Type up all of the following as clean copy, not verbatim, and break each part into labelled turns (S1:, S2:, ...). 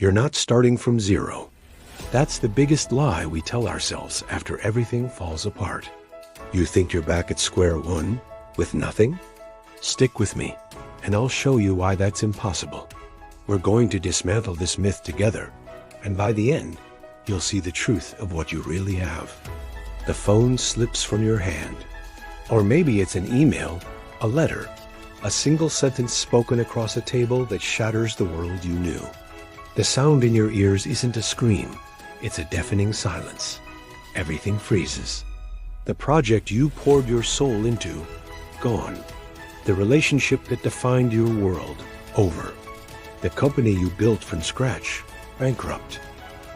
S1: You're not starting from zero. That's the biggest lie we tell ourselves after everything falls apart. You think you're back at square one with nothing? Stick with me, and I'll show you why that's impossible. We're going to dismantle this myth together, and by the end, you'll see the truth of what you really have. The phone slips from your hand. Or maybe it's an email, a letter, a single sentence spoken across a table that shatters the world you knew. The sound in your ears isn't a scream, it's a deafening silence. Everything freezes. The project you poured your soul into, gone. The relationship that defined your world, over. The company you built from scratch, bankrupt.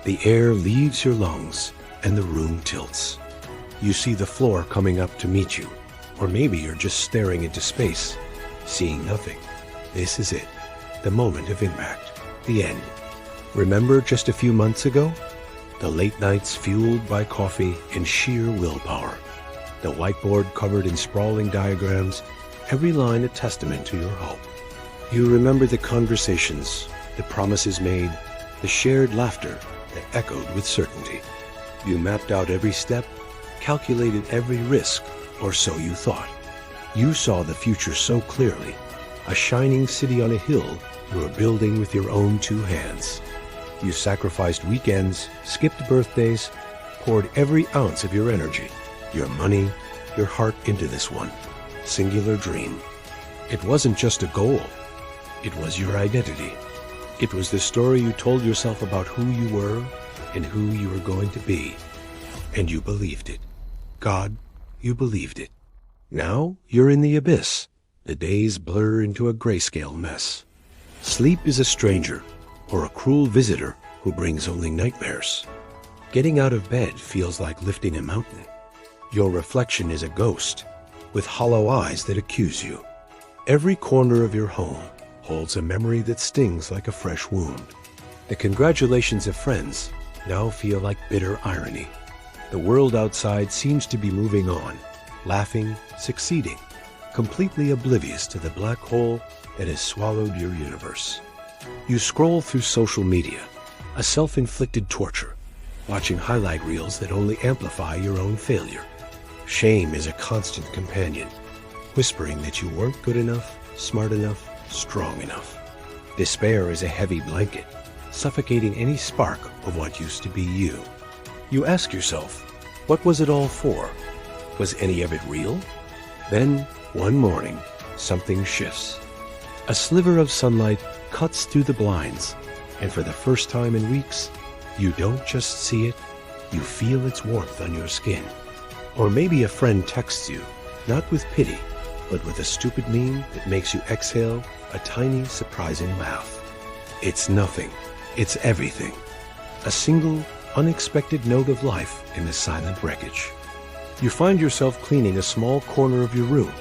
S1: The air leaves your lungs, and the room tilts. You see the floor coming up to meet you, or maybe you're just staring into space, seeing nothing. This is it, the moment of impact, the end. Remember just a few months ago? The late nights fueled by coffee and sheer willpower. The whiteboard covered in sprawling diagrams, every line a testament to your hope. You remember the conversations, the promises made, the shared laughter that echoed with certainty. You mapped out every step, calculated every risk, or so you thought. You saw the future so clearly, a shining city on a hill you were building with your own two hands. You sacrificed weekends, skipped birthdays, poured every ounce of your energy, your money, your heart into this one singular dream. It wasn't just a goal. It was your identity. It was the story you told yourself about who you were and who you were going to be. And you believed it. God, you believed it. Now you're in the abyss. The days blur into a grayscale mess. Sleep is a stranger, or a cruel visitor who brings only nightmares. Getting out of bed feels like lifting a mountain. Your reflection is a ghost, with hollow eyes that accuse you. Every corner of your home holds a memory that stings like a fresh wound. The congratulations of friends now feel like bitter irony. The world outside seems to be moving on, laughing, succeeding, completely oblivious to the black hole that has swallowed your universe. You scroll through social media, a self-inflicted torture, watching highlight reels that only amplify your own failure. Shame is a constant companion, whispering that you weren't good enough, smart enough, strong enough. Despair is a heavy blanket, suffocating any spark of what used to be you. You ask yourself, what was it all for? Was any of it real? Then, one morning, something shifts. A sliver of sunlight cuts through the blinds, and for the first time in weeks, you don't just see it, you feel its warmth on your skin. Or maybe a friend texts you, not with pity, but with a stupid meme that makes you exhale a tiny, surprising laugh. It's nothing. It's everything. A single, unexpected note of life in the silent wreckage. You find yourself cleaning a small corner of your room.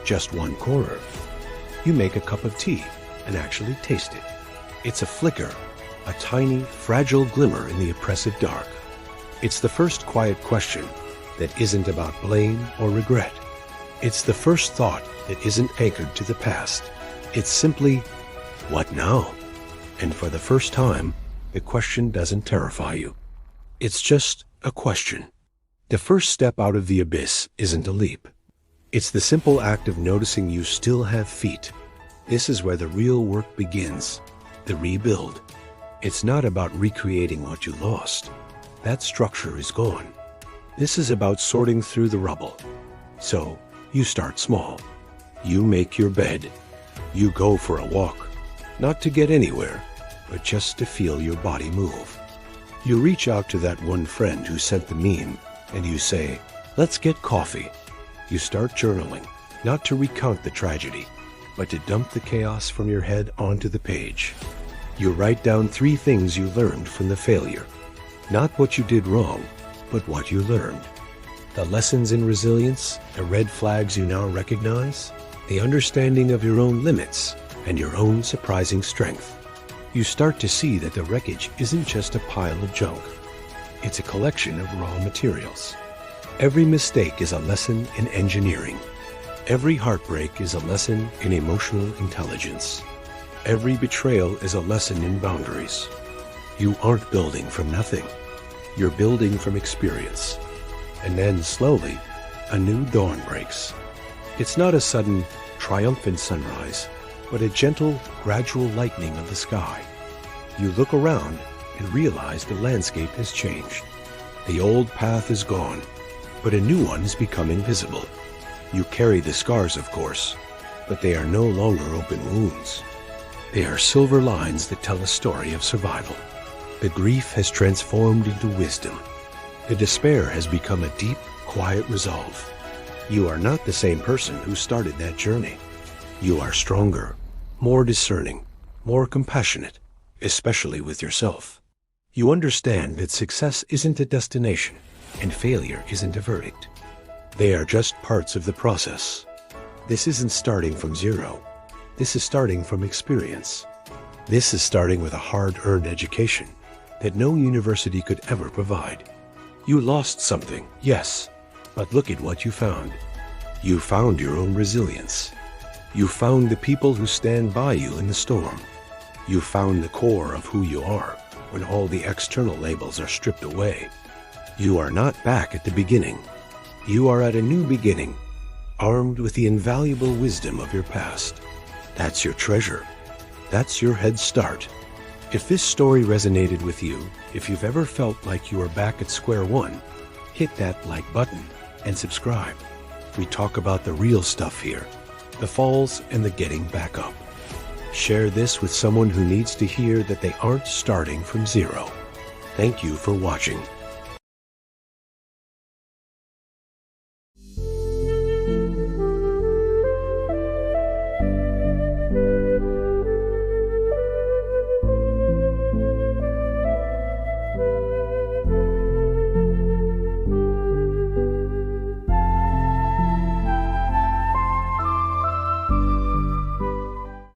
S1: Just one corner. You make a cup of tea and actually taste it. It's a flicker, a tiny, fragile glimmer in the oppressive dark. It's the first quiet question that isn't about blame or regret. It's the first thought that isn't anchored to the past. It's simply, what now? And for the first time, the question doesn't terrify you. It's just a question. The first step out of the abyss isn't a leap. It's the simple act of noticing you still have feet. This is where the real work begins, the rebuild. It's not about recreating what you lost. That structure is gone. This is about sorting through the rubble. So, you start small. You make your bed. You go for a walk, not to get anywhere, but just to feel your body move. You reach out to that one friend who sent the meme, and you say, let's get coffee. You start journaling, not to recount the tragedy, but to dump the chaos from your head onto the page. You write down 3 things you learned from the failure. Not what you did wrong, but what you learned. The lessons in resilience, the red flags you now recognize, the understanding of your own limits, and your own surprising strength. You start to see that the wreckage isn't just a pile of junk. It's a collection of raw materials. Every mistake is a lesson in engineering. Every heartbreak is a lesson in emotional intelligence. Every betrayal is a lesson in boundaries. You aren't building from nothing. You're building from experience. And then, slowly, a new dawn breaks. It's not a sudden, triumphant sunrise, but a gentle, gradual lightening of the sky. You look around and realize the landscape has changed. The old path is gone, but a new one is becoming visible. You carry the scars, of course, but they are no longer open wounds. They are silver lines that tell a story of survival. The grief has transformed into wisdom. The despair has become a deep, quiet resolve. You are not the same person who started that journey. You are stronger, more discerning, more compassionate, especially with yourself. You understand that success isn't a destination and failure isn't a verdict. They are just parts of the process. This isn't starting from zero. This is starting from experience. This is starting with a hard-earned education that no university could ever provide. You lost something, yes, but look at what you found. You found your own resilience. You found the people who stand by you in the storm. You found the core of who you are when all the external labels are stripped away. You are not back at the beginning. You are at a new beginning, armed with the invaluable wisdom of your past. That's your treasure. That's your head start. If this story resonated with you, if you've ever felt like you are back at square one, hit that like button and subscribe. We talk about the real stuff here, the falls and the getting back up. Share this with someone who needs to hear that they aren't starting from zero. Thank you for watching.